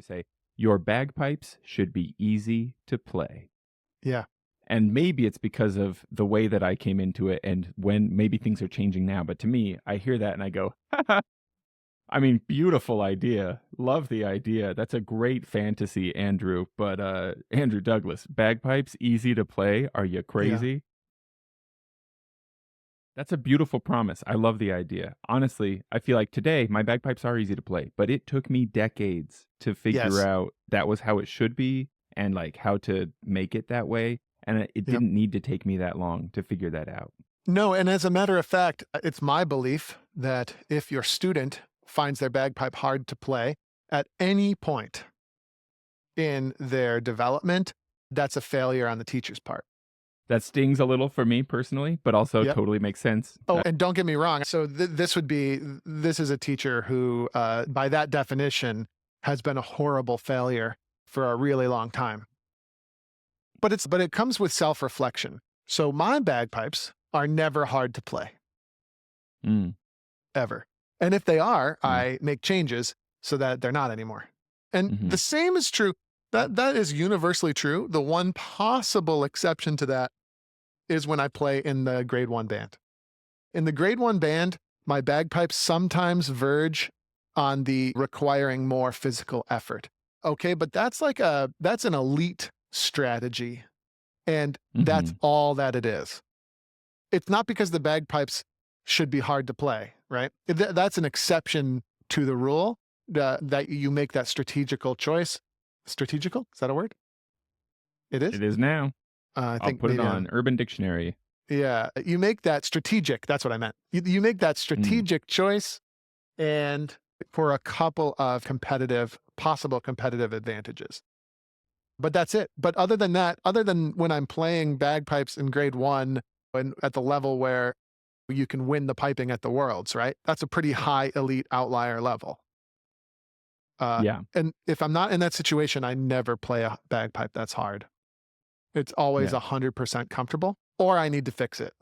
you say, your bagpipes should be easy to play. Yeah. And maybe it's because of the way that I came into it and when maybe things are changing now. But to me, I hear that and I go, I mean, beautiful idea. Love the idea. That's a great fantasy, Andrew. But Andrew Douglas, bagpipes, easy to play. Are you Yeah. crazy? That's a beautiful promise. I love the idea. Honestly, I feel like today my bagpipes are easy to play, but it took me decades to figure Yes. out that was how it should be and like how to make it that way. And it Yep. didn't need to take me that long to figure that out. No, and as a matter of fact, it's my belief that if your student finds their bagpipe hard to play at any point in their development, that's a failure on the teacher's part. That stings a little for me personally, but also Yep. totally makes sense. Oh, and don't get me wrong. So this is a teacher who, by that definition, has been a horrible failure for a really long time. But it comes with self-reflection. So my bagpipes are never hard to play, Mm, ever. And if they are, yeah. I make changes so that they're not anymore. And Hmm. the same is true. That is universally true. The one possible exception to that is when I play in the grade 1 band. In the grade 1 band, my bagpipes sometimes verge on the requiring more physical effort. Okay, but that's an elite strategy. And that's Hmm. all that it is. It's not because the bagpipes should be hard to play, right? That's an exception to the rule that you make that strategical choice. Strategical? Is that a word? It is? It is now. I I'll think put it maybe on I'm. Urban Dictionary. Yeah, you make that strategic. That's what I meant. You make that Mm, strategic choice and for a couple of possible competitive advantages. But that's it. But other than that, other than when I'm playing bagpipes in grade 1 and at the level where you can win the piping at the Worlds, right? That's a pretty high elite outlier level. Uh, yeah. and if I'm not in that situation, I never play a bagpipe that's hard. It's always Yeah. 100% comfortable, or I need to fix it.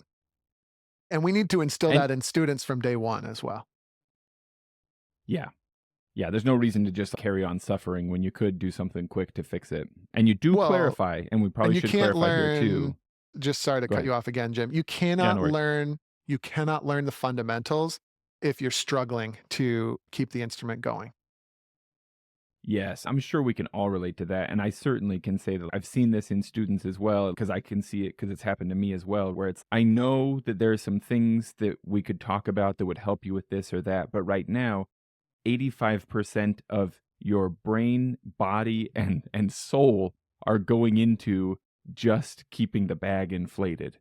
And we need to instill And that in students from day 1 as well. yeah. Yeah, there's no reason to just carry on suffering when you could do something quick to fix it. And you do Well, clarify, and we and probably you should can't clarify here learn, too. just sorry to Go cut ahead. you off again, Jim. Yeah, no worries. You cannot learn the fundamentals if you're struggling to keep the instrument going. Yes, I'm sure we can all relate to that. And I certainly can say that I've seen this in students as well, because I can see it because it's happened to me as well, where I know that there are some things that we could talk about that would help you with this or that. But right now, 85% of your brain, body, and soul are going into just keeping the bag inflated.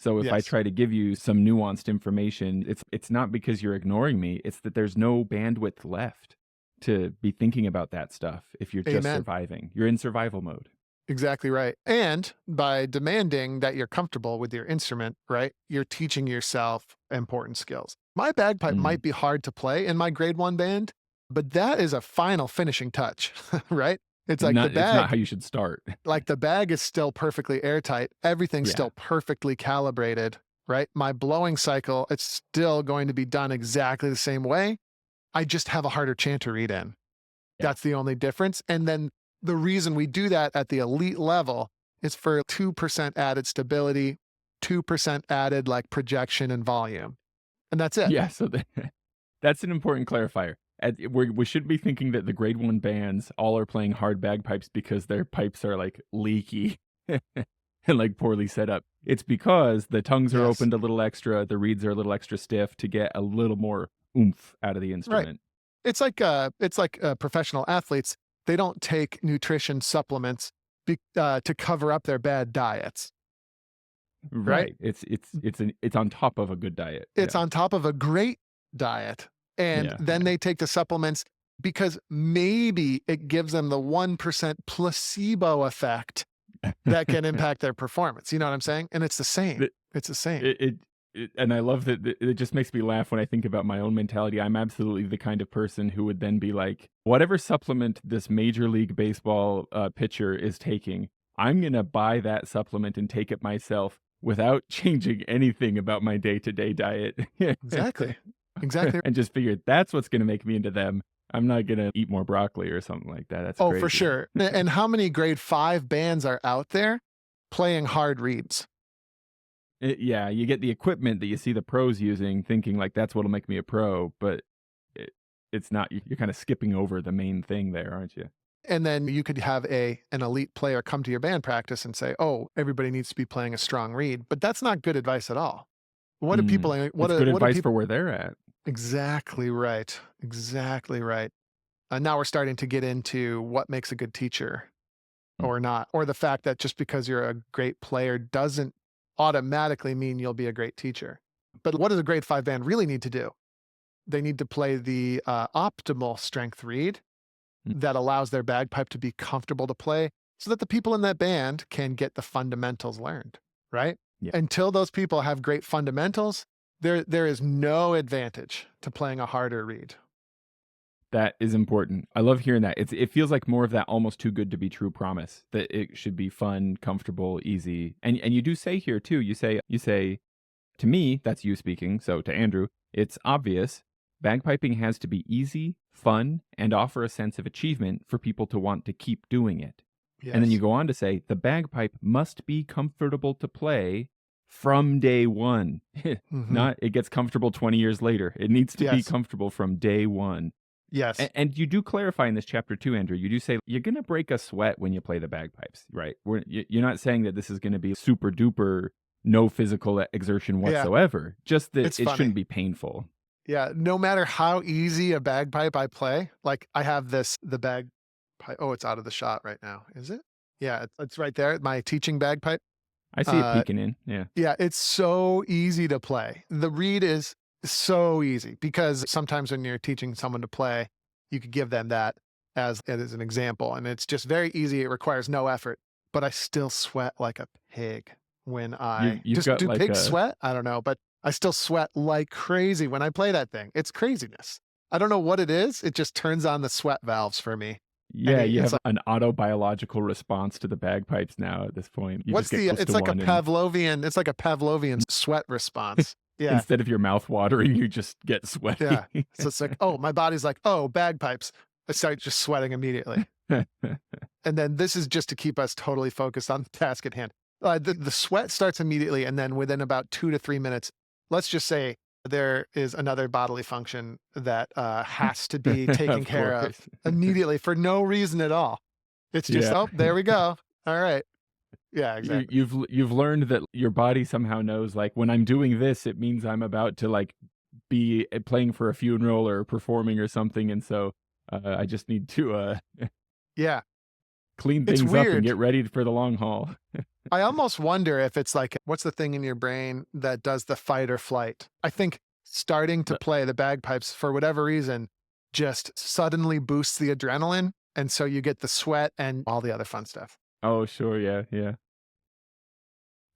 So if I Yes. try to give you some nuanced information, it's not because you're ignoring me, it's that there's no bandwidth left to be thinking about that stuff if you're just Amen. surviving. You're in survival mode. Exactly right. And by demanding that you're comfortable with your instrument, right, you're teaching yourself important skills. My bagpipe Mm. might be hard to play in my grade 1 band, but that is a final finishing touch, right? It's like It's not how you should start. the bag is still perfectly airtight. Everything's Yeah. still perfectly calibrated, right? My blowing cycle, it's still going to be done exactly the same way. I just have a harder chant to read in. Yeah. That's the only difference. And then the reason we do that at the elite level is for 2% added stability, 2% added like projection and volume. And that's it. Yeah, so that's an important clarifier. We should be thinking that the grade 1 bands all are playing hard bagpipes because their pipes are like leaky and like poorly set up. It's because the tongues are Yes. opened a little extra, the reeds are a little extra stiff to get a little more oomph out of the Right. instrument. It's like professional athletes. They don't take nutrition supplements to cover up their bad diets, right? Right. It's on top of a good diet. It's Yeah. on top of a great diet. And Yeah. then they take the supplements because maybe it gives them the 1% placebo effect that can impact their performance. You know what I'm saying? And it's the same. The- It's the same. and I love that it just makes me laugh when I think about my own mentality. I'm absolutely the kind of person who would then be like, whatever supplement this Major League Baseball pitcher is taking, I'm going to buy that supplement and take it myself without changing anything about my day-to-day diet. Exactly. Exactly. And just figure that's what's going to make me into them. I'm not gonna eat more broccoli or something like that. That's Oh, for crazy. sure. And how many grade 5 bands are out there playing hard reads? Yeah, you get the equipment that you see the pros using, thinking like that's what'll make me a pro, but it, it's not. You're kind of skipping over the main thing there, aren't you? And then you could have an elite player come to your band practice and say, "Oh, everybody needs to be playing a strong read." But that's not good advice at all. What do people Mm. It's good what do advice people for where they're at. Exactly right. Exactly right. Now we're starting to get into what makes a good teacher Mm. or not, or the fact that just because you're a great player doesn't automatically mean you'll be a great teacher. But what does a grade 5 band really need to do? They need to play the optimal strength read Mm. that allows their bagpipe to be comfortable to play so that the people in that band can get the fundamentals learned, right? Yeah. Until those people have great fundamentals, there is no advantage to playing a harder read. That is important. I love hearing that. It feels like more of that almost too good to be true promise that it should be fun, comfortable, easy. And you do say here too, you say to me, that's you speaking, so to Andrew, it's obvious bagpiping has to be easy, fun, and offer a sense of achievement for people to want to keep doing it. And then you Yes. go on to say the bagpipe must be comfortable to play from day one. Hmm. Not it gets comfortable 20 years later. It needs to be Yes. comfortable from day one. Yes. And you do clarify in this chapter too, Andrew. You do say you're going to break a sweat when you play the bagpipes, right? You're not saying that this is going to be super duper no physical exertion Yeah. whatsoever. Just that It's it funny. shouldn't be painful. Yeah. No matter how easy a bagpipe I play, like I have the bagpipe. Oh, it's out of the shot right now. Is it? Yeah. It's right there. My teaching bagpipe. I see it Uh, peeking in. Yeah. Yeah, it's so easy to play. The read is so easy because sometimes when you're teaching someone to play, you could give them that as an example, and it's just very easy. It requires no effort, but I still sweat like a pig when I You've just got do like pigs a sweat? I don't know, but I still sweat like crazy when I play that thing. It's craziness. I don't know what it is. It just turns on the sweat valves for me. And yeah, you it's have like an autobiological response to the bagpipes now at this point. You just get close to one and it's like a Pavlovian sweat response. Yeah. instead of your mouth watering, you just get Yeah. sweaty. So it's like, oh, my body's like, oh, bagpipes. I start just sweating immediately. And then this is just to keep us totally focused on the task at hand. The sweat starts immediately. And then within about 2 to 3 minutes, let's just say there is another bodily function that has to be taken Of care course. of immediately for no reason at all. It's just, Yeah. oh, there we go. All right. Yeah, You exactly. you've learned that your body somehow knows, like, when I'm doing this, it means I'm about to, like, be, playing for a funeral or performing or something, and so, I just need to, Yeah. clean It's things up and weird. get ready for the long haul. I almost wonder if it's like, what's the thing in your brain that does the fight or flight? I think starting to Uh, play the bagpipes for whatever reason just suddenly boosts the adrenaline. And so you get the sweat and all the other fun stuff. oh, sure, yeah, yeah.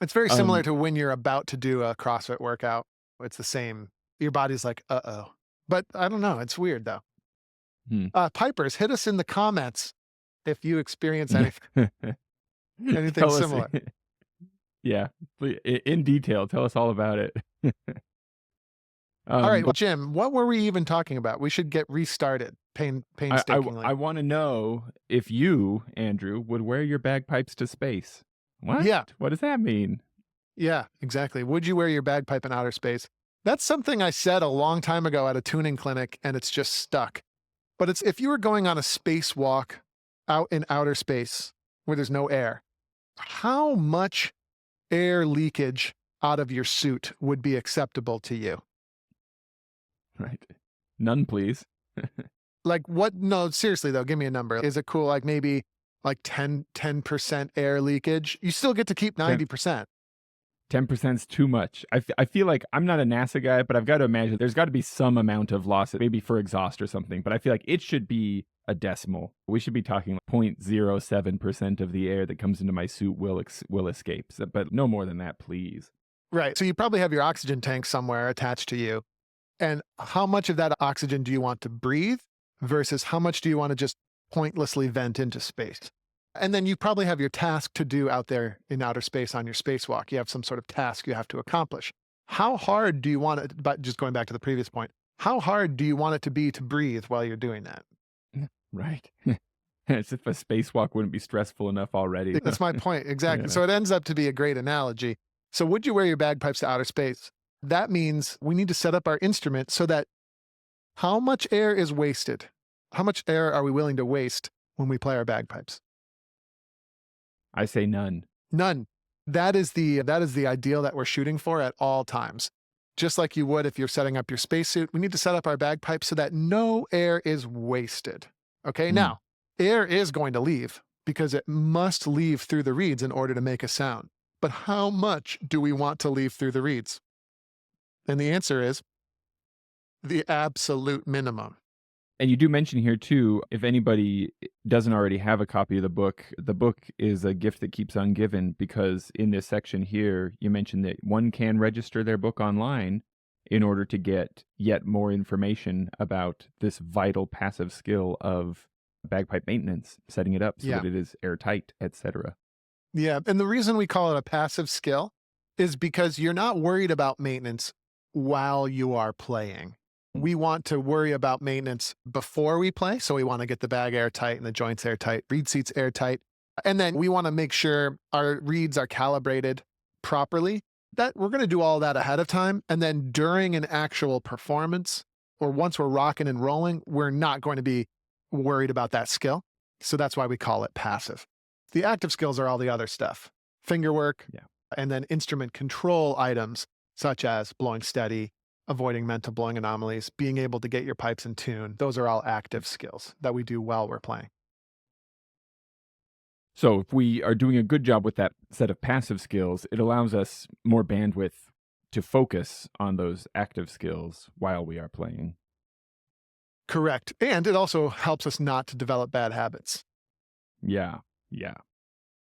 It's very similar Um, to when you're about to do a CrossFit workout. It's the same. Your body's like, uh oh. But I don't know. It's weird though. hmm. Pipers, hit us in the comments if you experience Yeah. anything Tell us similar. yeah, in detail, tell us all about it. All right, But Jim, what were we even talking about? We should get restarted painstakingly. I wanna know if you, Andrew, would wear your bagpipes to space. What? Yeah, What does that mean? yeah, exactly. Would you wear your bagpipe in outer space? That's something I said a long time ago at a tuning clinic, and it's just stuck. But it's if you were going on a spacewalk out in outer space where there's no air, how much air leakage out of your suit would be acceptable to you? Right. None, please. Like what? No, seriously though, give me a number. Is it cool? Like maybe like 10% air leakage. You still get to keep 10 90%. 10%'s too much. I feel like I'm not a NASA guy, but I've got to imagine there's got to be some amount of loss, maybe for exhaust or something. But I feel like it should be a decimal. We should be talking like 0.07% of the air that comes into my suit will escape. But no more than that, please. Right. So you probably have your oxygen tank somewhere attached to you. And how much of that oxygen do you want to breathe versus how much do you want to just pointlessly vent into space? And then you probably have your task to do out there in outer space on your spacewalk. You have some sort of task you have to accomplish. How hard do you want it? But just going back to the previous point, How hard do you want it to be to breathe while you're doing that? Right. As if a spacewalk wouldn't be stressful enough already. That's my point. Exactly. Yeah. So it ends up to be a great analogy. So would you wear your bagpipes to outer space? That means we need to set up our instrument so that how much air is wasted? How much air are we willing to waste when we play our bagpipes? I say none. None. That is the ideal that we're shooting for at all times. Just like you would if you're setting up your spacesuit, we need to set up our bagpipes so that no air is wasted. Okay, Mm. now, air is going to leave because it must leave through the reeds in order to make a sound. But how much do we want to leave through the reeds? And the answer is the absolute minimum. And you do mention here too, if anybody doesn't already have a copy of the book is a gift that keeps on giving because in this section here, you mentioned that one can register their book online in order to get yet more information about this vital passive skill of bagpipe maintenance, setting it up so Yeah. that it is airtight, etc. Yeah. And the reason we call it a passive skill is because you're not worried about maintenance while you are playing. We want to worry about maintenance before we play. So we want to get the bag airtight and the joints airtight, reed seats airtight. And then we want to make sure our reeds are calibrated properly. That we're going to do all that ahead of time. And then during an actual performance or once we're rocking and rolling, we're not going to be worried about that skill. So that's why we call it passive. The active skills are all the other stuff, finger work, Yeah. and then instrument control items such as blowing steady, avoiding mental blowing anomalies, being able to get your pipes in tune. Those are all active skills that we do while we're playing. So if we are doing a good job with that set of passive skills, it allows us more bandwidth to focus on those active skills while we are playing. Correct. And it also helps us not to develop bad habits. Yeah, yeah.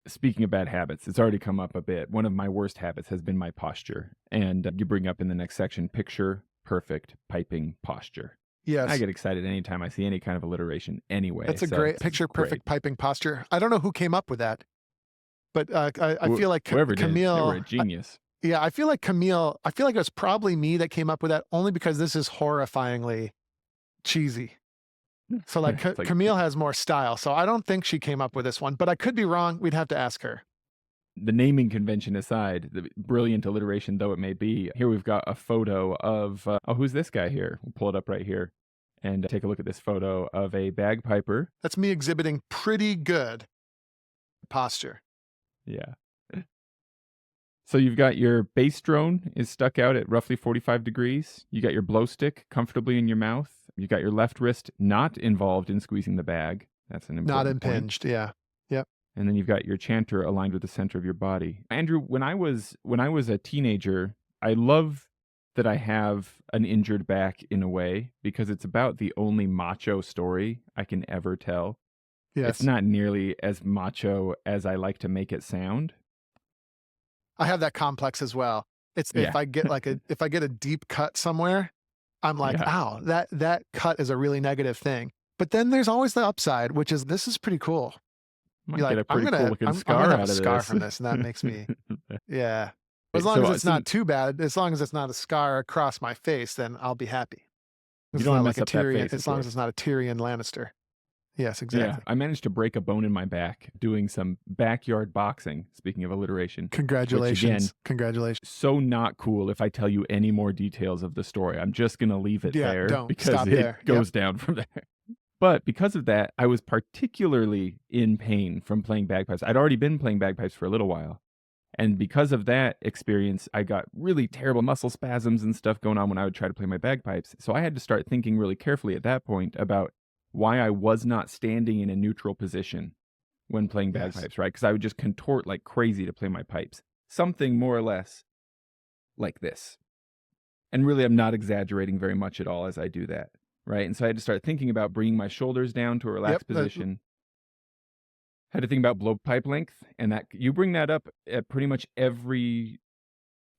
Speaking of bad habits, it's already come up a bit. One of my worst habits has been my posture. And you bring up in the next section, picture perfect piping posture. Yes. I get excited anytime I see any kind of alliteration anyway. That's a so great it's picture perfect great. piping posture. I don't know who came up with that, but I feel like Whoever did, they were Camille, a genius. yeah, I feel like it was probably me that came up with that only because this is horrifyingly cheesy. So like, It's like Camille has more style. So I don't think she came up with this one, but I could be wrong. We'd have to ask her. the naming convention aside, the brilliant alliteration though it may be, here we've got a photo of, who's this guy here? We'll pull it up right here and take a look at this photo of a bagpiper. That's me exhibiting pretty good posture. Yeah. So you've got your bass drone is stuck out at roughly 45 degrees. You got your blow stick comfortably in your mouth. You got your left wrist not involved in squeezing the bag. That's an Not important point. impinged. Yeah. Yep. And then you've got your chanter aligned with the center of your body. Andrew, when I was a teenager, I love that I have an injured back in a way because it's about the only macho story I can ever tell. Yes. It's not nearly as macho as I like to make it sound. I have that complex as well. It's Yeah. if I get if I get a deep cut somewhere, I'm like, Yeah. ow, that cut is a really negative thing. But then there's always the upside, which is this is pretty cool. Might You're get like, a pretty cool looking I'm scar gonna have out a of scar this. from this, and that makes me, yeah. As So, long as it's not too bad, as long as it's not a scar across my face, then I'll be happy. You It's don't not wanna like mess a up that Tyrion, face, of as long as course. it's not a Tyrion Lannister. Yes, Yeah, exactly. I managed to break a bone in my back doing some backyard boxing, speaking of alliteration. Congratulations. Congratulations. So not cool if I tell you any more details of the story. I'm just going to leave it Yeah, there don't. because Stop it there. Yep. goes down from there. But because of that, I was particularly in pain from playing bagpipes. I'd already been playing bagpipes for a little while. And because of that experience, I got really terrible muscle spasms and stuff going on when I would try to play my bagpipes. So I had to start thinking really carefully at that point about why I was not standing in a neutral position when playing Yes. bagpipes, right? Because I would just contort like crazy to play my pipes. Something more or less like this. And really, I'm not exaggerating very much at all as I do that, right? And so I had to start thinking about bringing my shoulders down to a relaxed Yep, position. Had to think about blowpipe length, and that you bring that up at pretty much every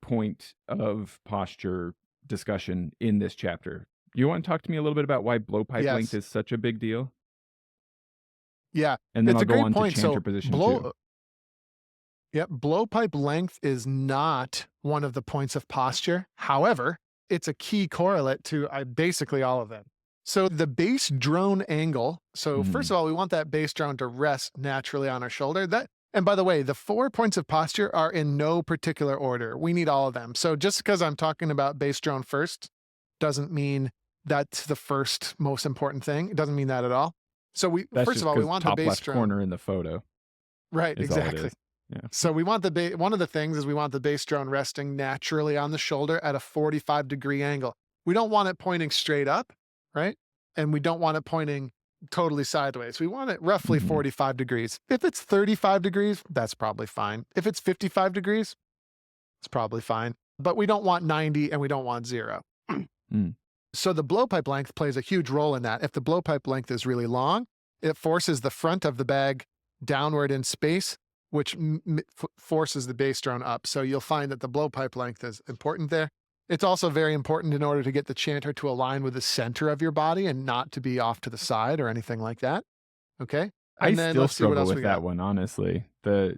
point of posture discussion in this chapter. You want to talk to me a little bit about why blowpipe length Yes. is such a big deal? Yeah. And then It's I'll a go great on point. to So chanter position too. Blowpipe length is not one of the points of posture. However, it's a key correlate to basically all of them. So the base drone angle. So first Mhm. of all, we want that base drone to rest naturally on our shoulder. And by the way, the 4 points of posture are in no particular order. We need all of them. So just because I'm talking about base drone first doesn't mean that's the first most important thing. It doesn't mean that at all. So That's first of just all, we because want the top base left drone. corner in the photo Right, is all it exactly. is. Yeah. So we want one of the things is we want the base drone resting naturally on the shoulder at a 45-degree angle. We don't want it pointing straight up, right? And we don't want it pointing totally sideways. We want it roughly Mhm. 45 degrees. If it's 35 degrees, that's probably fine. If it's 55 degrees, it's probably fine. But we don't want 90 and we don't want 0. Mm. So the blowpipe length plays a huge role in that. If the blowpipe length is really long, it forces the front of the bag downward in space, which forces the bass drone up. So you'll find that the blowpipe length is important there. It's also very important in order to get the chanter to align with the center of your body and not to be off to the side or anything like that. Okay. I And then still let's see what struggle else we with that got. one, honestly.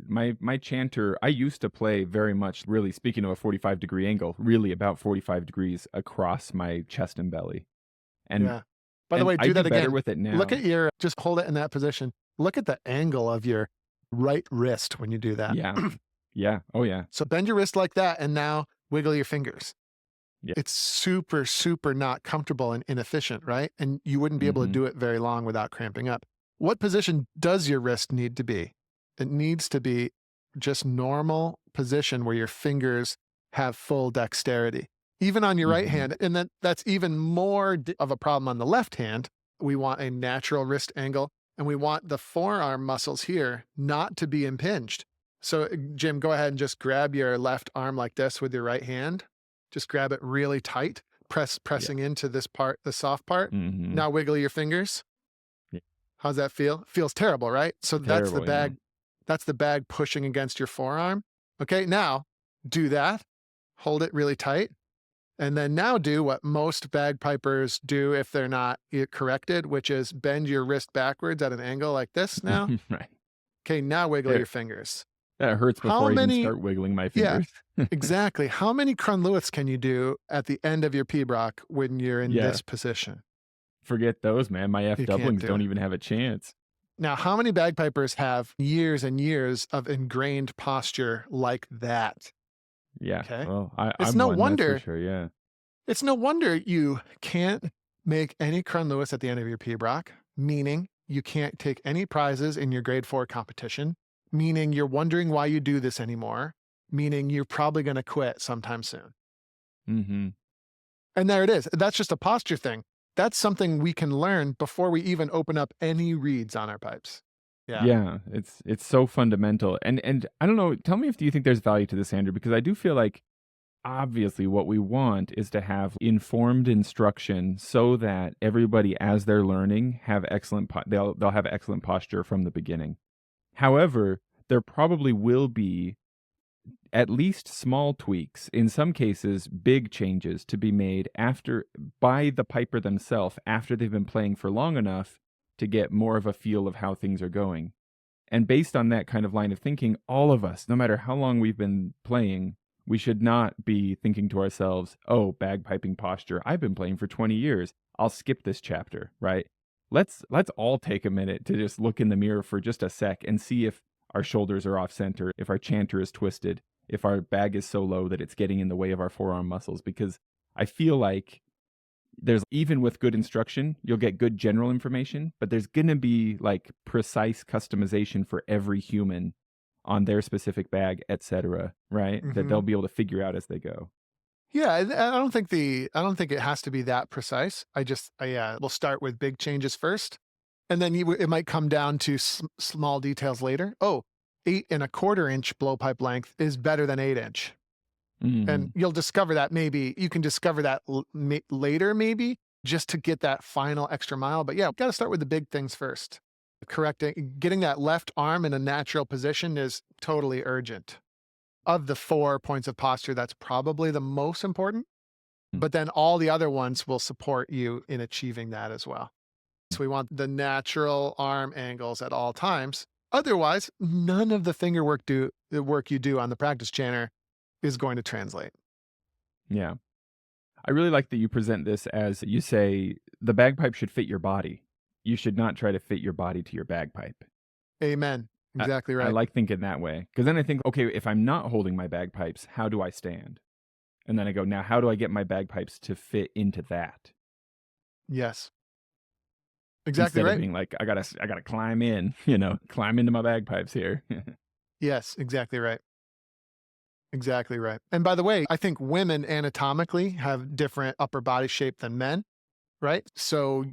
My chanter, I used to play very much, really speaking of a 45-degree angle, really about 45 degrees across my chest and belly. And Yeah. By the and way, I do do that better again. with it Look now. at just hold it in that position. Look at the angle of your right wrist when you do that. Yeah. Yeah. Oh, yeah. So bend your wrist like that and now wiggle your fingers. Yeah. It's super, super not comfortable and inefficient, right? And you wouldn't be able to Mhm. do it very long without cramping up. What position does your wrist need to be? It needs to be just normal position where your fingers have full dexterity. Even on your right Mhm. hand, and that's even more of a problem on the left hand. We want a natural wrist angle and we want the forearm muscles here not to be impinged. So, Jim, go ahead and just grab your left arm like this with your right hand. Just grab it really tight, Yeah. pressing into this part, the soft part. Mhm. Now wiggle your fingers. Yeah. How's that feel? Feels terrible, right? So that's the Terrible, yeah. bag. That's the bag pushing against your forearm. Okay, now do that. Hold it really tight. And then now do what most bagpipers do if they're not corrected, which is bend your wrist backwards at an angle like this now. Right. Okay, now wiggle There your fingers. that hurts How before I even many start wiggling my Yeah, fingers. exactly. How many Crunlewis can you do at the end of your P-Brock when you're in Yeah. this position? Forget those, man. My F You can't doublings do don't it. even have a chance. Now, how many bagpipers have years and years of ingrained posture like that? Yeah. Okay. Well, It's I'm no one, that's for wonder, sure, yeah. it's no wonder you can't make any Crunlewis at the end of your P-Brock, meaning you can't take any prizes in your grade 4 competition, meaning you're wondering why you do this anymore, meaning you're probably going to quit sometime soon. Mhm. And there it is. That's just a posture thing. That's something we can learn before we even open up any reeds on our pipes. Yeah. Yeah, it's so fundamental, and I don't know, tell me if do you think there's value to this, Andrew, because I do feel like, obviously, what we want is to have informed instruction so that everybody, as they're learning, have they'll have excellent posture from the beginning. However, there probably will be at least small tweaks, in some cases, big changes to be made after by the piper themselves after they've been playing for long enough to get more of a feel of how things are going. And based on that kind of line of thinking, all of us, no matter how long we've been playing, we should not be thinking to ourselves, oh, bagpiping posture, I've been playing for 20 years. I'll skip this chapter, right? Let's all take a minute to just look in the mirror for just a sec and see if our shoulders are off center, if our chanter is twisted, if our bag is so low that it's getting in the way of our forearm muscles. Because I feel like there's even with good instruction, you'll get good general information, but there's going to be like precise customization for every human on their specific bag, etc., right? That Hmm. they'll be able to figure out as they go. Yeah. I don't think it has to be that precise. Yeah, we'll start with big changes first. And then it might come down to small details later. Oh, 8.25 inch blowpipe length is better than 8 inch. And Mhm. you'll discover that maybe you can discover that later, maybe just to get that final extra mile. But yeah, got to start with the big things first. Getting that left arm in a natural position is totally urgent. Of the 4 points of posture, that's probably the most important. But then all the other ones will support you in achieving that as well. So we want the natural arm angles at all times. Otherwise, none of the work you do on the practice chanter is going to translate. Yeah. I really like that you present this as you say the bagpipe should fit your body. You should not try to fit your body to your bagpipe. Amen. I, Exactly I right. like thinking that way because then I think, okay, if I'm not holding my bagpipes, how do I stand? And then I go, now how do I get my bagpipes to fit into that? Yes. Exactly Instead of right. being like, I gotta climb in, climb into my bagpipes here. Yes, exactly right. Exactly right. And by the way, I think women anatomically have different upper body shape than men, right? So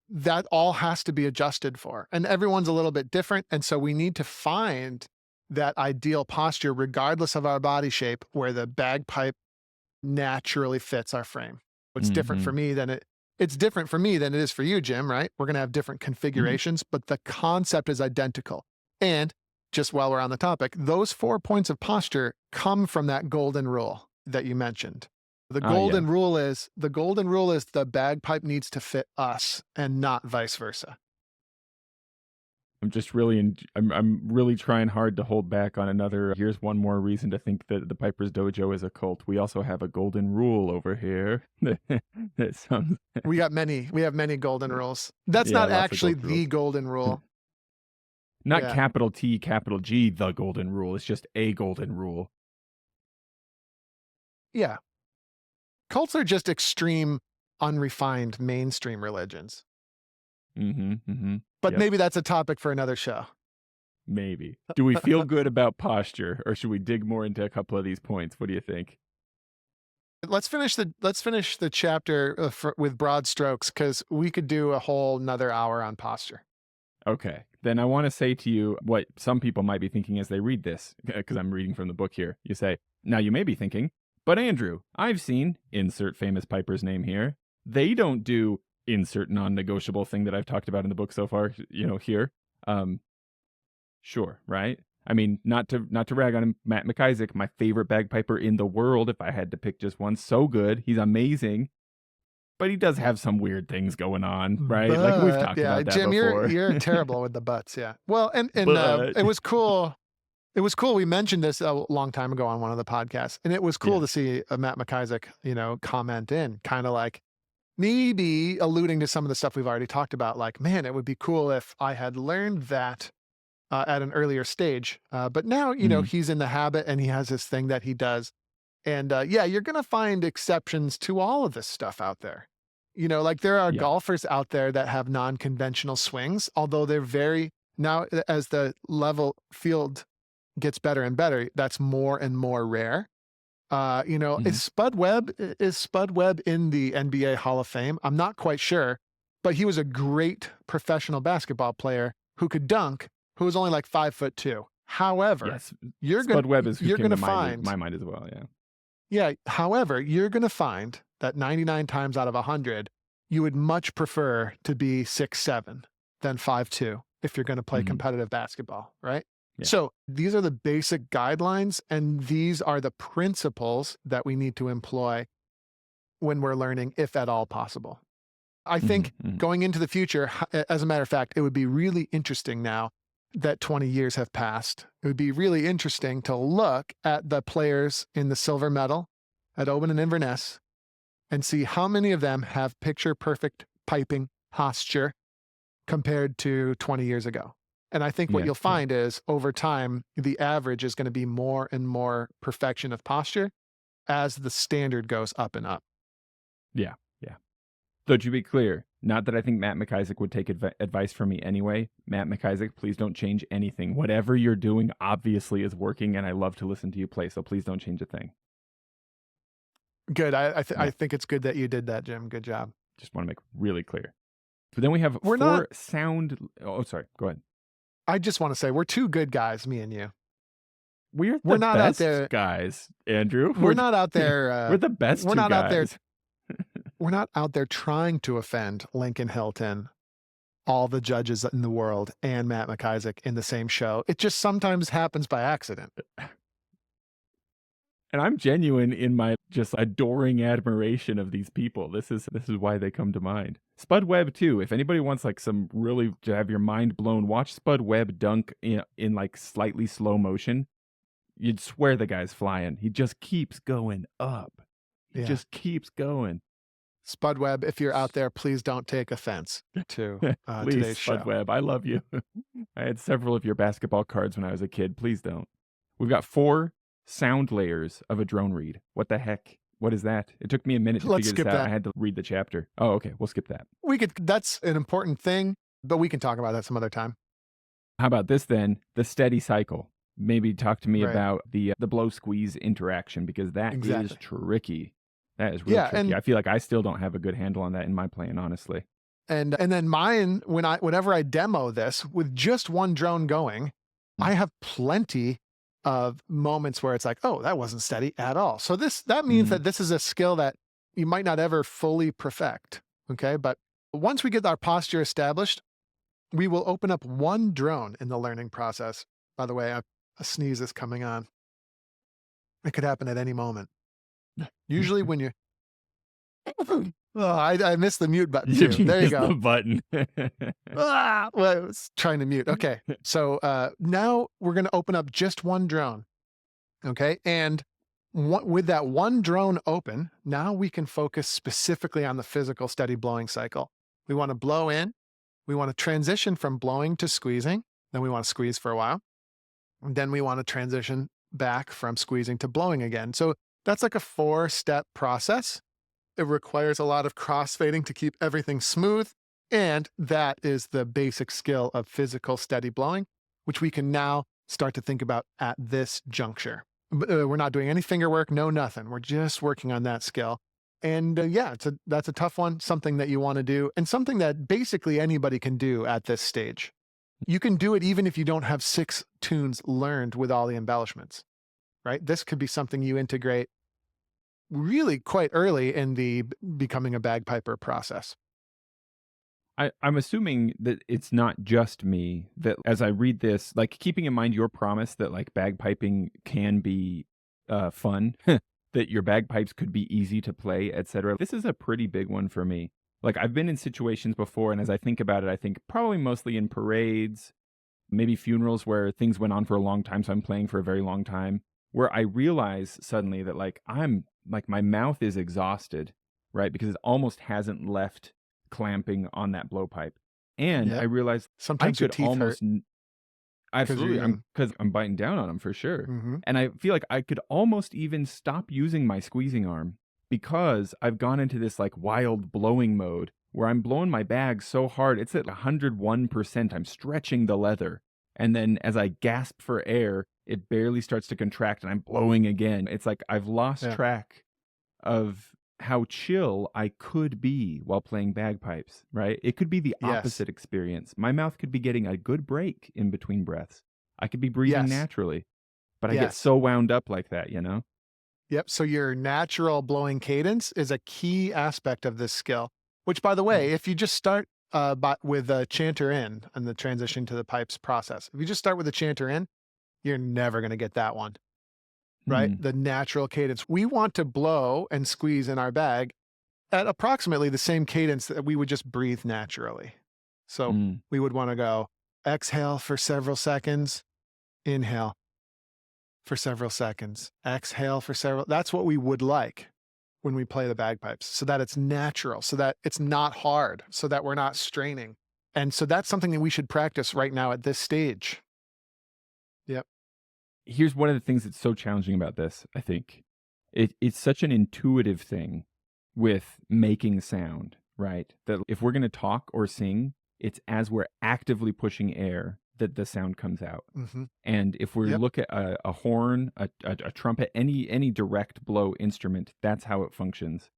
that all has to be adjusted for. And everyone's a little bit different. And so we need to find that ideal posture, regardless of our body shape, where the bagpipe naturally fits our frame. It's different hmm for me than it's different for me than it is for you, Jim, right? We're going to have different hmm configurations, but the concept is identical. And just while we're on the topic, those 4 points of posture come from that golden rule that you mentioned. Ah, yes. The golden rule is the bagpipe needs to fit us and not vice versa. I'm really trying hard to hold back on another. Here's one more reason to think that the Piper's Dojo is a cult. We also have a golden rule over here. That sounds, We have many golden rules. That's yeah, not lots of actually golden the rules. golden rule. Not Yeah. capital T, capital G, the golden rule. It's just a golden rule. Yeah. Cults are just extreme, unrefined mainstream religions. But Yep, maybe that's a topic for another show. maybe. Do we feel good about posture, or should we dig more into a couple of these points? What do you think? Let's finish the chapter with broad strokes because we could do a whole another hour on posture. Okay. Then I want to say to you what some people might be thinking as they read this, because I'm reading from the book here. You say, now you may be thinking, but Andrew, I've seen, insert famous Piper's name here. They don't do insert non negotiable thing that I've talked about in the book so far, here. Um, sure, right? I mean, not to rag on him, Matt McIsaac, my favorite bagpiper in the world, if I had to pick just one. So good. He's amazing. But he does have some weird things going on, right? Like we've But talked yeah, about that Jim, you're before. you're terrible with the butts. Yeah. Well, and But it was cool. It was cool. We mentioned this a long time ago on one of the podcasts, and it was cool yeah. to see Matt McIsaac, comment in, kind of like maybe alluding to some of the stuff we've already talked about. Like, man, it would be cool if I had learned that at an earlier stage. But now, Mhm. he's in the habit, and he has this thing that he does. And yeah, you're gonna find exceptions to all of this stuff out there. Like there are Yeah. golfers out there that have non-conventional swings, although they're very now as the level field gets better and better, that's more and more rare. Mhm. Is Spud Webb in the NBA Hall of Fame? I'm not quite sure, but he was a great professional basketball player who could dunk, who was only like 5'2". However, Yes. you're gonna Spud Webb is who you're came gonna to my find mind as well, yeah. yeah. However, you're gonna find that 99 times out of 100, you would much prefer to be 6'7" than 5'2" if you're gonna play Mhm. competitive basketball, right? Yeah. So these are the basic guidelines, and these are the principles that we need to employ when we're learning, if at all possible. I Mhm. think Mhm. going into the future, as a matter of fact, it would be really interesting now that 20 years have passed. It would be really interesting to look at the players in the silver medal at Oban and Inverness and see how many of them have picture perfect piping posture compared to 20 years ago. And I think what Yeah, you'll yeah. find is over time, the average is going to be more and more perfection of posture as the standard goes up and up. Yeah, yeah. So to be clear, not that I think Matt McIsaac would take advice from me anyway. Matt McIsaac, please don't change anything. Whatever you're doing obviously is working, and I love to listen to you play, so please don't change a thing. Good. I Yeah, think it's good that you did that, Jim. Good job. just wanna make really clear. But then we have We're not, 4 sound oh, sorry, go ahead. I just want to say we're two good guys, me and you. We're We're the not out best there. guys, Andrew. We're not out there. We're the best We're 2 not out there. guys. We're not out there trying to offend Lincoln Hilton, all the judges in the world, and Matt McIsaac in the same show. It just sometimes happens by accident. And I'm genuine in my just adoring admiration of these people. This is why they come to mind. Spud Webb too. If anybody wants like some really to have your mind blown, watch Spud Webb dunk in like slightly slow motion. You'd swear the guy's flying. He just keeps going up. It Yeah. just keeps going. Spudweb, if you're out there, please don't take offense to Please, today's show. Spudweb, I love you. I had several of your basketball cards when I was a kid. Please don't. We've got 4 sound layers of a drone read. What the heck? What is that? It took me a minute to Let's figure this skip out. I that. had to read the chapter. Oh, okay. We'll skip that. That's an important thing, but we can talk about that some other time. How about this then? The steady cycle. Maybe talk to me Right. about the blow squeeze interaction because that is Exactly. tricky. That is real Yeah, tricky. and I feel like I still don't have a good handle on that in my playing, honestly. and then mine, whenever I demo this with just one drone going, Mm. I have plenty of moments where it's like, oh, that wasn't steady at all. So that means Mm. that this is a skill that you might not ever fully perfect. Okay. But once we get our posture established, we will open up one drone in the learning process. By the way, a sneeze is coming on. It could happen at any moment. Usually when you're oh, I missed the mute button You too. There you missed the go. button. Well, I was trying to mute. Okay. So now we're going to open up just one drone. Okay. And with that one drone open, now we can focus specifically on the physical steady blowing cycle. We want to blow in. We want to transition from blowing to squeezing. Then we want to squeeze for a while. And then we want to transition back from squeezing to blowing again. So that's like a 4-step process. It requires a lot of crossfading to keep everything smooth. And that is the basic skill of physical steady blowing, which we can now start to think about at this juncture. We're not doing any finger work, no nothing. We're just working on that skill. And yeah, that's a tough one, something that you want to do, and something that basically anybody can do at this stage. You can do it even if you don't have 6 tunes learned with all the embellishments, right? This could be something you integrate really quite early in the becoming a bagpiper process. I'm assuming that it's not just me that as I read this, like keeping in mind your promise that like bagpiping can be fun, that your bagpipes could be easy to play, etc. This is a pretty big one for me. Like I've been in situations before, and as I think about it, I think probably mostly in parades, maybe funerals where things went on for a long time, so I'm playing for a very long time, where I realize suddenly that like I'm like my mouth is exhausted, right? Because it almost hasn't left clamping on that blowpipe. And I Yep. realized I Sometimes your could teeth hurt almost 'cause you're absolutely using because I'm biting down on them for sure. Mhm. And I feel like I could almost even stop using my squeezing arm because I've gone into this like wild blowing mode where I'm blowing my bag so hard it's at 101%. I'm stretching the leather. And then as I gasp for air, it barely starts to contract and I'm blowing again. It's like I've lost Yeah. track of how chill I could be while playing bagpipes, right? It could be the Yes. opposite experience. My mouth could be getting a good break in between breaths. I could be breathing Yes. naturally, but I get Yes. so wound up like that, you know? Yep. So your natural blowing cadence is a key aspect of this skill, which by the Mm, way, if you just start with a chanter in and the transition to the pipes process, if you just start with the chanter in, you're never going to get that one, right? mm, The natural cadence. We want to blow and squeeze in our bag at approximately the same cadence that we would just breathe naturally. So mm. we would want to go exhale for several seconds, inhale for several seconds, exhale for several. That's what we would like when we play the bagpipes so that it's natural, so that it's not hard, so that we're not straining. And so that's something that we should practice right now at this stage. Yep. Here's one of the things that's so challenging about this, I think. It's such an intuitive thing with making sound, right? That if we're going to talk or sing, it's as we're actively pushing air that the sound comes out. Hmm. And if we Yep. look at a horn, a trumpet, any direct blow instrument, that's how it functions.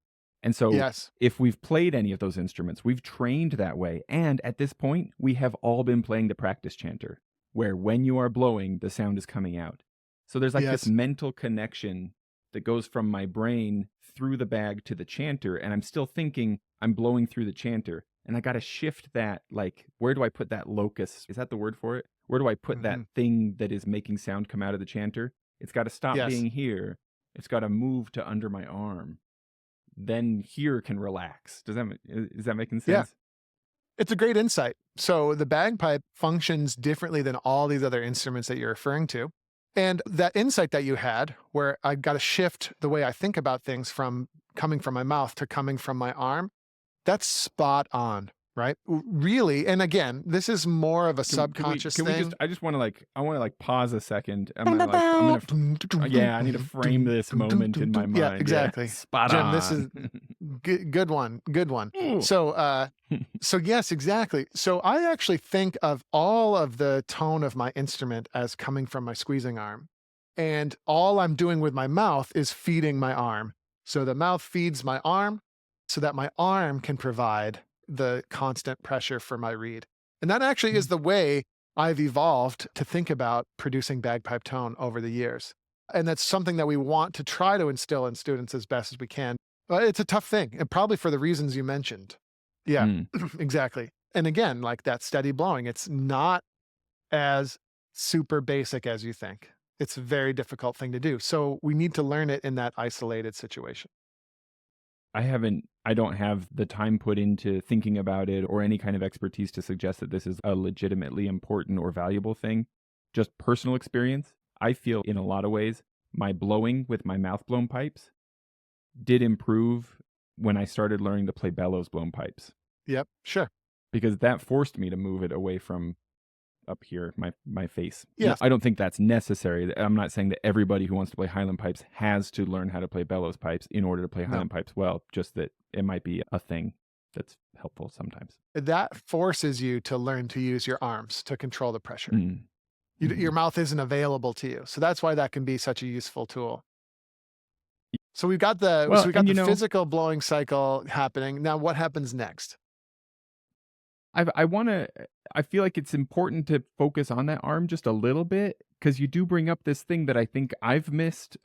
And so Yes. if we've played any of those instruments, we've trained that way. And at this point, we have all been playing the practice chanter, where when you are blowing, the sound is coming out. So there's like this Yes. mental connection that goes from my brain through the bag to the chanter. And I'm still thinking I'm blowing through the chanter. And I got to shift that, like, where do I put that locus? Is that the word for it? Where do I put that Hmm. thing that is making sound come out of the chanter? It's got to stop Yes. being here. It's got to move to under my arm. Then here can relax. Is that making Yeah. sense? It's a great insight. So the bagpipe functions differently than all these other instruments that you're referring to. And that insight that you had, where I got to shift the way I think about things from coming from my mouth to coming from my arm, that's spot on, right? Really. And again, this is more of a subconscious Can we just thing. I just wanna, like I wanna, like, pause a second. I'm gonna yeah, I need to frame this moment in my Yeah, mind. Yeah. exactly. Spot Jim, this on. is good one. Good one. Ooh. So yes, exactly. So I actually think of all of the tone of my instrument as coming from my squeezing arm. And all I'm doing with my mouth is feeding my arm. So the mouth feeds my arm so that my arm can provide the constant pressure for my reed. And that actually is the way I've evolved to think about producing bagpipe tone over the years. And that's something that we want to try to instill in students as best as we can. But it's a tough thing, and probably for the reasons you mentioned. Yeah, Mm. exactly. And again, like that steady blowing, it's not as super basic as you think. It's a very difficult thing to do. So we need to learn it in that isolated situation. I don't have the time put into thinking about it or any kind of expertise to suggest that this is a legitimately important or valuable thing. Just personal experience. I feel in a lot of ways my blowing with my mouth blown pipes did improve when I started learning to play bellows blown pipes Yep, sure. because that forced me to move it away from up here, my face. No, Yes. I don't think that's necessary. I'm not saying that everybody who wants to play Highland pipes has to learn how to play bellows pipes in order to play No. Highland pipes well, just that it might be a thing that's helpful sometimes. That forces you to learn to use your arms to control the pressure. Mm. Your Mhm. mouth isn't available to you. So that's why that can be such a useful tool. So Well, we got and the physical blowing cycle happening. Now what happens next? I wanna I feel like it's important to focus on that arm just a little bit because you do bring up this thing that I think I missed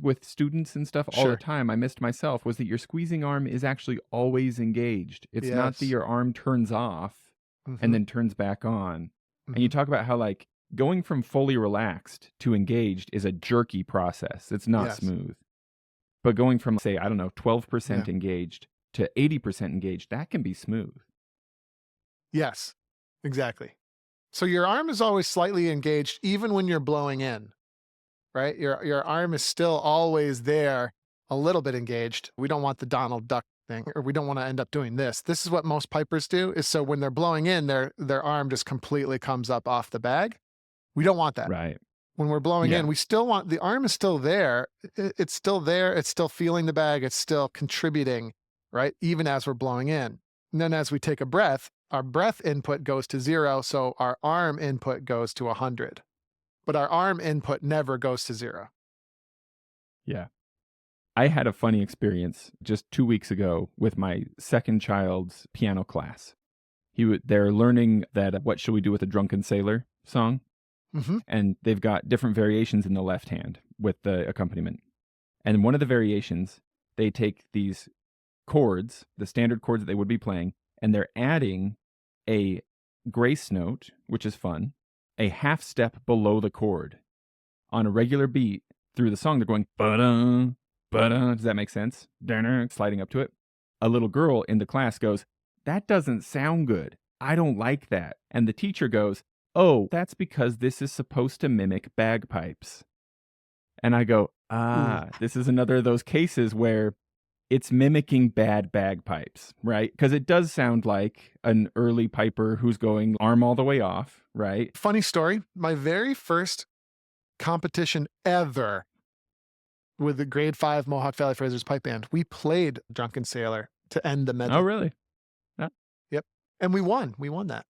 with students and stuff all the Sure. time, I missed myself, was that your squeezing arm is actually always engaged. It's not that Yes. your arm turns off and Mhm. then turns back on. And you Mhm. talk about how, like, going from fully relaxed to engaged is a jerky process, it's not Yes. smooth. But going from, say, I don't know, Yeah. 12% engaged to 80% engaged, that can be smooth. Yes. Exactly. So your arm is always slightly engaged even when you're blowing in, right? Your arm is still always there, a little bit engaged. We don't want the Donald Duck thing, or we don't want to end up doing this. This is what most pipers do, is so when they're blowing in, their arm just completely comes up off the bag. We don't want that. Right. When we're blowing in, Yeah. we still want the arm is still there. It's still there. It's still feeling the bag. It's still contributing, right? Even as we're blowing in. And then as we take a breath, our breath input goes to 0. So our arm input goes to 100. But our arm input never goes to 0. Yeah. I had a funny experience just 2 weeks ago with my second child's piano class. They're learning that "What Shall We Do with a Drunken Sailor" song, Hmm. and they've got different variations in the left hand with the accompaniment. And one of the variations, they take these chords, the standard chords that they would be playing, and they're adding a grace note, which is fun, a half step below the chord on a regular beat through the song. They're going ba-da, ba-da. Does that make sense? Dun-dun, sliding up to it. A little girl in the class goes, "That doesn't sound good. I don't like that." And the teacher goes, "Oh, that's because this is supposed to mimic bagpipes." And I go, Ooh, this is another of those cases where it's mimicking bad bagpipes, right? Because it does sound like an early piper who's going arm all the way off, right? funny story. My very first competition ever with the grade 5 Mohawk Valley Fraser's Pipe Band, we played Drunken Sailor to end the Oh, medley. really? Uh, Yep. And we won. We won that.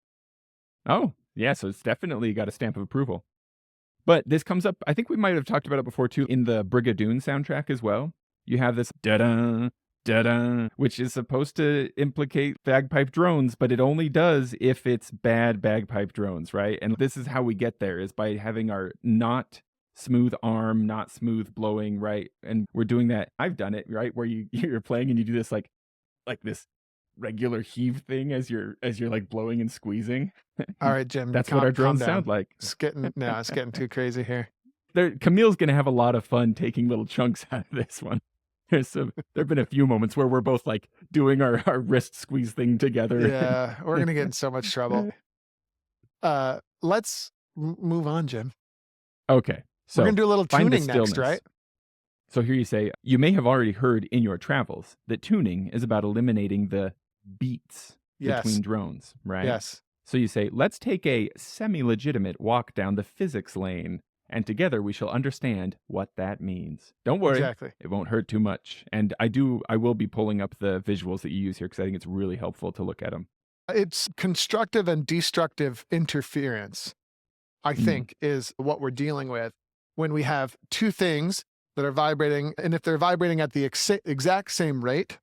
Oh, yeah. So it's definitely got a stamp of approval. But this comes up, I think we might have talked about it before too, in the Brigadoon soundtrack as well. You have this da-da, da-da, which is supposed to implicate bagpipe drones, but it only does if it's bad bagpipe drones, right? And this is how we get there, is by having our not smooth arm, not smooth blowing, right? And we're doing that. I've done it, right? Where you're playing and you do this like this regular heave thing as you're like blowing and squeezing. All right, Jim, That's what our calm drones sound down. like. It's getting too crazy here. Camille's gonna have a lot of fun taking little chunks out of this one. There've been a few moments where we're both like doing our wrist squeeze thing together. Yeah, we're gonna get in so much trouble. Let's move on, Jim. Okay. We're So going to do a little find the tuning next, stillness. right? So here you say, you may have already heard in your travels that tuning is about eliminating the beats Yes. between drones, right? Yes. So you say, let's take a semi legitimate walk down the physics lane, and together we shall understand what that means. Don't worry, Exactly. it won't hurt too much. And I will be pulling up the visuals that you use here because I think it's really helpful to look at them. It's constructive and destructive interference, I Mm, think, is what we're dealing with when we have two things that are vibrating. And if they're vibrating at the exact same rate,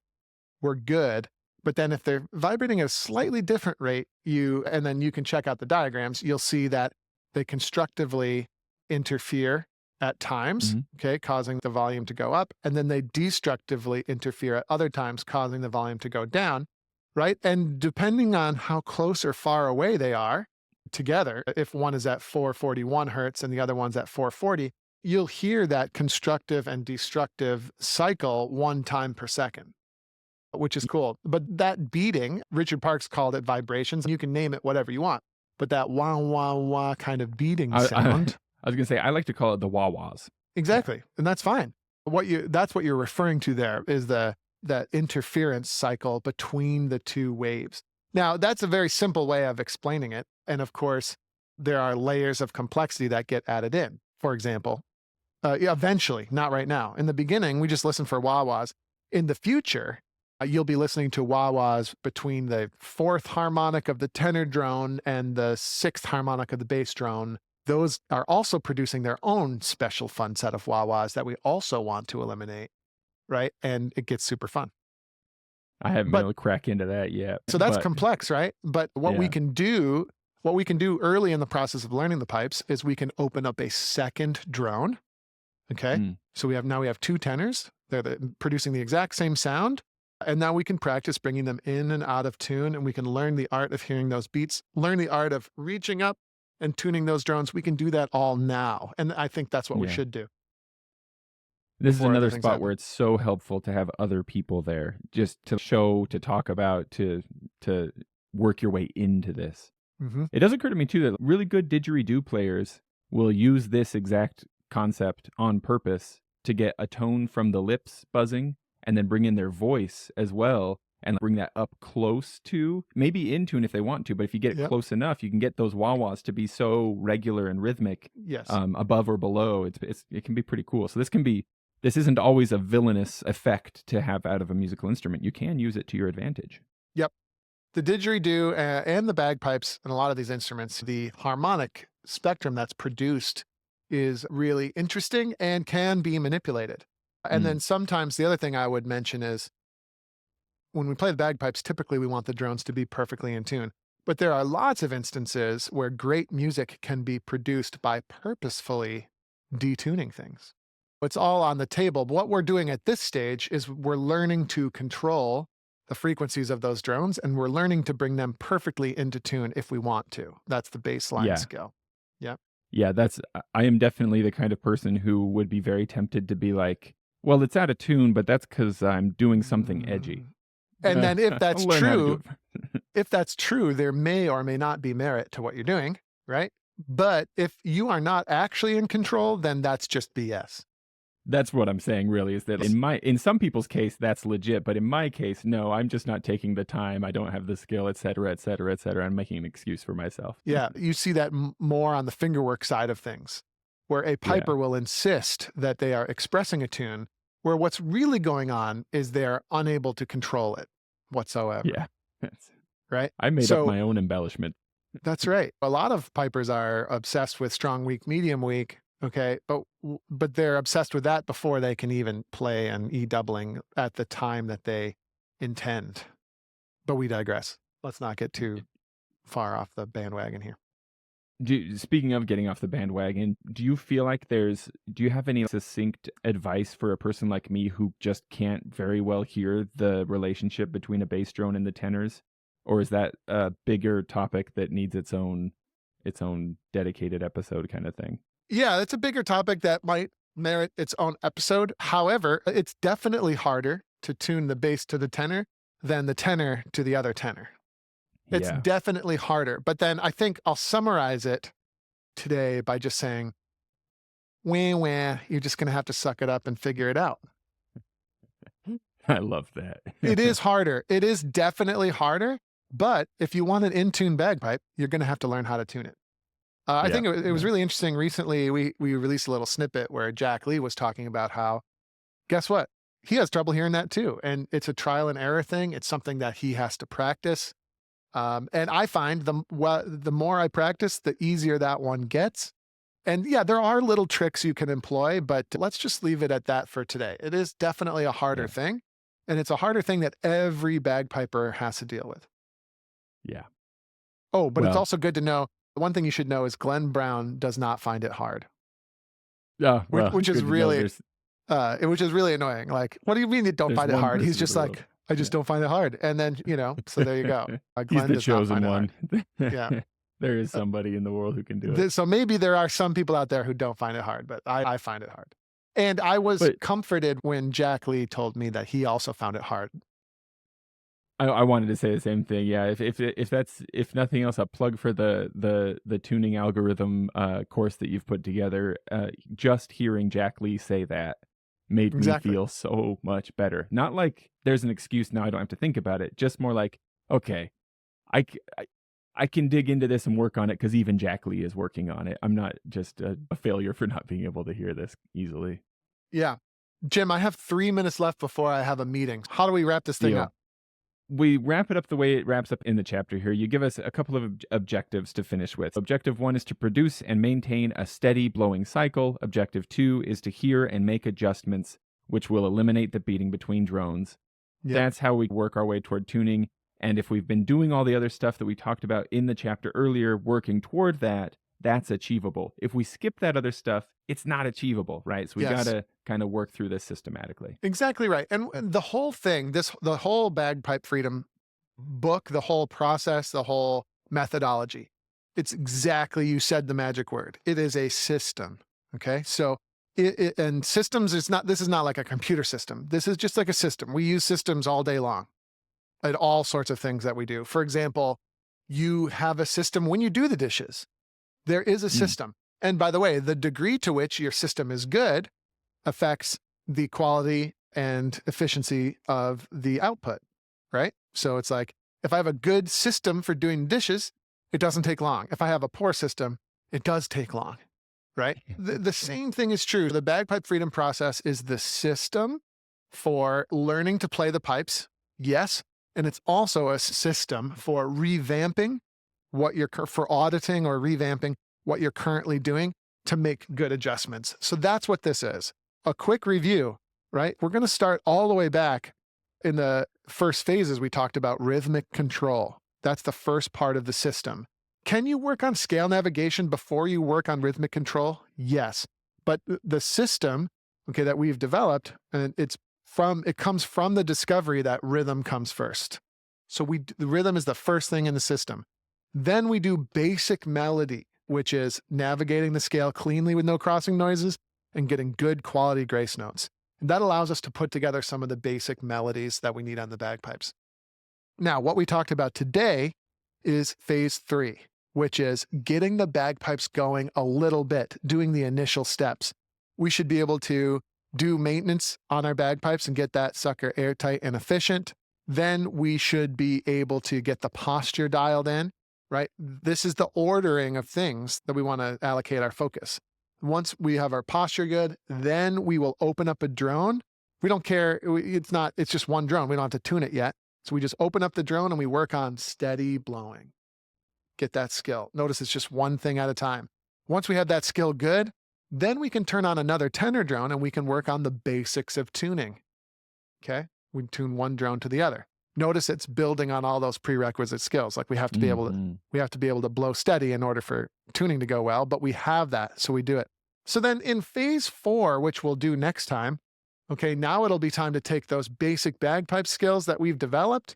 we're good. But then if they're vibrating at a slightly different rate, and then you can check out the diagrams, you'll see that they constructively interfere at times, mhm. okay, causing the volume to go up. And then they destructively interfere at other times, causing the volume to go down, right? And depending on how close or far away they are together, if one is at 441 hertz and the other one's at 440, you'll hear that constructive and destructive cycle 1 time per second, which is cool. But that beating, Richard Parks called it vibrations. You can name it whatever you want. But that wah, wah, wah kind of beating I, I, sound, I was going to say, I like to call it the wah-wahs. Yeah. exactly. And that's fine. That's what you're referring to there is that interference cycle between the two waves. Now, that's a very simple way of explaining it. And of course, there are layers of complexity that get added in. For example, yeah, eventually, not right now. In the beginning, we just listen for wah-wahs. In the future, you'll be listening to wah-wahs between the fourth harmonic of the tenor drone and the sixth harmonic of the bass drone. Those are also producing their own special fun set of wah-wahs that we also want to eliminate, right? And it gets super fun. I haven't been But able to crack into that yet, so that's but complex, right? But yeah. what we can do early in the process of learning the pipes is we can open up a second drone. Okay. Mm. So we have two tenors. They're producing the exact same sound. And now we can practice bringing them in and out of tune, and we can learn the art of hearing those beats, learn the art of reaching up and tuning those drones. We can do that all now. And I think that's what we Yeah. should do This is before other another things spot happen. where it's so helpful to have other people there just to show, to talk about, to work your way into this. Hmm. It does occur to me too that really good didgeridoo players will use this exact concept on purpose to get a tone from the lips buzzing and then bring in their voice as well and bring that up close to, maybe in tune if they want to, but if you get it Yep. close enough, you can get those wah-wahs to be so regular and rhythmic, Yes. above or below. It can be pretty cool. So this isn't always a villainous effect to have out of a musical instrument. You can use it to your advantage. Yep. The didgeridoo and the bagpipes and a lot of these instruments, the harmonic spectrum that's produced is really interesting and can be manipulated. And Mm, then sometimes the other thing I would mention is when we play the bagpipes, typically we want the drones to be perfectly in tune. But there are lots of instances where great music can be produced by purposefully detuning things. It's all on the table. What we're doing at this stage is we're learning to control the frequencies of those drones and we're learning to bring them perfectly into tune if we want to. That's the baseline yeah. skill. Yep. Yeah, I am definitely the kind of person who would be very tempted to be like, well, it's out of tune, but that's because I'm doing something edgy. Mm. And then if I'll that's learn how to do true, it. there may or may not be merit to what you're doing, right? But if you are not actually in control, then that's just BS. That's what I'm saying, really, is that in some people's case, that's legit, but in my case, no, I'm just not taking the time. I don't have the skill, et cetera, et cetera, et cetera. I'm making an excuse for myself. Yeah, you see that more on the fingerwork side of things, where a Yeah. piper will insist that they are expressing a tune, where what's really going on is they're unable to control it whatsoever, Yeah. right? I made up So my own embellishment. that's right. A lot of pipers are obsessed with strong, weak, medium, weak. Okay, but they're obsessed with that before they can even play an E doubling at the time that they intend. But we digress. Let's not get too far off the bandwagon here. Speaking of getting off the bandwagon, do you feel like do you have any succinct advice for a person like me who just can't very well hear the relationship between a bass drone and the tenors? Or is that a bigger topic that needs its own dedicated episode kind of thing? Yeah, it's a bigger topic that might merit its own episode. However, it's definitely harder to tune the bass to the tenor than the tenor to the other tenor. It's Yeah. definitely harder. But then I think I'll summarize it today by just saying wah, wah, you're just going to have to suck it up and figure it out. I love that. It is harder. It is definitely harder. But if you want an in tune bagpipe, you're going to have to learn how to tune it. I Yeah, think it was yeah, really interesting. Recently, we released a little snippet where Jack Lee was talking about how, guess what? He has trouble hearing that too. And it's a trial and error thing. It's something that he has to practice. And I find the more I practice, the easier that one gets. And yeah, there are little tricks you can employ, but let's just leave it at that for today. It is definitely a harder yeah, thing. And it's a harder thing that every bagpiper has to deal with. yeah. Oh, but it's Well, also good to know. The one thing you should know is Glenn Brown does not find it hard, which, well, which is good to know really, which is really annoying. Like, what do you mean you don't there's find it one hard? He's person in just the world. like, I Yeah. just don't find it hard. And then, so there you go. He's Glenn the does not chosen find it hard. one. Yeah. There is somebody in the world who can do it. So maybe there are some people out there who don't find it hard, but I find it hard. And I was But comforted when Jack Lee told me that he also found it hard. I wanted to say the same thing. Yeah, if that's if nothing else, a plug for the tuning algorithm course that you've put together. Just hearing Jack Lee say that made me Exactly. feel so much better. Not like there's an excuse now, I don't have to think about it. Just more like, okay, I c- I can dig into this and work on it because even Jack Lee is working on it. I'm not just a failure for not being able to hear this easily. Yeah. Jim, I have 3 minutes left before I have a meeting. How do we wrap this thing up? Deal. We wrap it up the way it wraps up in the chapter here. You give us a couple of objectives to finish with. Objective 1 is to produce and maintain a steady blowing cycle. Objective 2 is to hear and make adjustments, which will eliminate the beating between drones. Yep. That's how we work our way toward tuning. And if we've been doing all the other stuff that we talked about in the chapter earlier, working toward that, that's achievable. If we skip that other stuff, it's not achievable, right? So we got Yes. to kind of work through this systematically. Exactly right. And the whole thing, the whole bagpipe freedom book, the whole process, the whole methodology, it's exactly, you said the magic word. It is a system. Okay. So and systems is not, this is not like a computer system. This is just like a system. We use systems all day long at all sorts of things that we do. For example, you have a system when you do the dishes. There is a Mm. system. And by the way, the degree to which your system is good affects the quality and efficiency of the output, right? So it's like, if I have a good system for doing dishes, it doesn't take long. If I have a poor system, it does take long, right? The same thing is true. The bagpipe freedom process is the system for learning to play the pipes, yes. And it's also a system for revamping for auditing or revamping what you're currently doing to make good adjustments. So that's what this is. A quick review, right? We're going to start all the way back in the first phases. We talked about rhythmic control. That's the first part of the system. Can you work on scale navigation before you work on rhythmic control? Yes. But the system, okay, that we've developed, and it comes from the discovery that rhythm comes first. So the rhythm is the first thing in the system. Then we do basic melody, which is navigating the scale cleanly with no crossing noises and getting good quality grace notes. And that allows us to put together some of the basic melodies that we need on the bagpipes. Now, what we talked about today is phase 3, which is getting the bagpipes going a little bit, doing the initial steps. We should be able to do maintenance on our bagpipes and get that sucker airtight and efficient. Then we should be able to get the posture dialed in, right? This is the ordering of things that we want to allocate our focus. Once we have our posture good, then we will open up a drone. We don't care. It's just one drone. We don't have to tune it yet. So we just open up the drone and we work on steady blowing. Get that skill. Notice it's just one thing at a time. Once we have that skill good, then we can turn on another tenor drone and we can work on the basics of tuning. Okay. We tune one drone to the other. Notice it's building on all those prerequisite skills. Like we have to be able to blow steady in order for tuning to go well, but we have that. So we do it. So then in phase 4, which we'll do next time, okay, now it'll be time to take those basic bagpipe skills that we've developed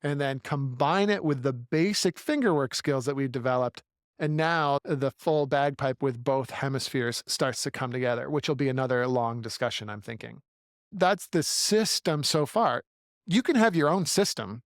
and then combine it with the basic fingerwork skills that we've developed. And now the full bagpipe with both hemispheres starts to come together, which will be another long discussion, I'm thinking. That's the system so far. You can have your own system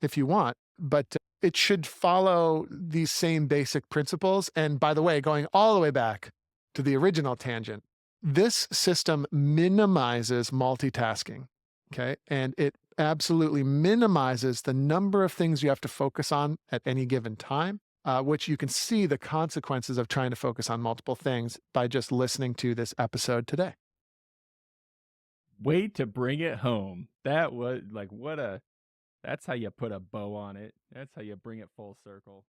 if you want, but it should follow these same basic principles. And by the way, going all the way back to the original tangent. This system minimizes multitasking. Okay. And it absolutely minimizes the number of things you have to focus on at any given time, which you can see the consequences of trying to focus on multiple things by just listening to this episode today. Way to bring it home. That was like, what a that's how you put a bow on it. That's how you bring it full circle.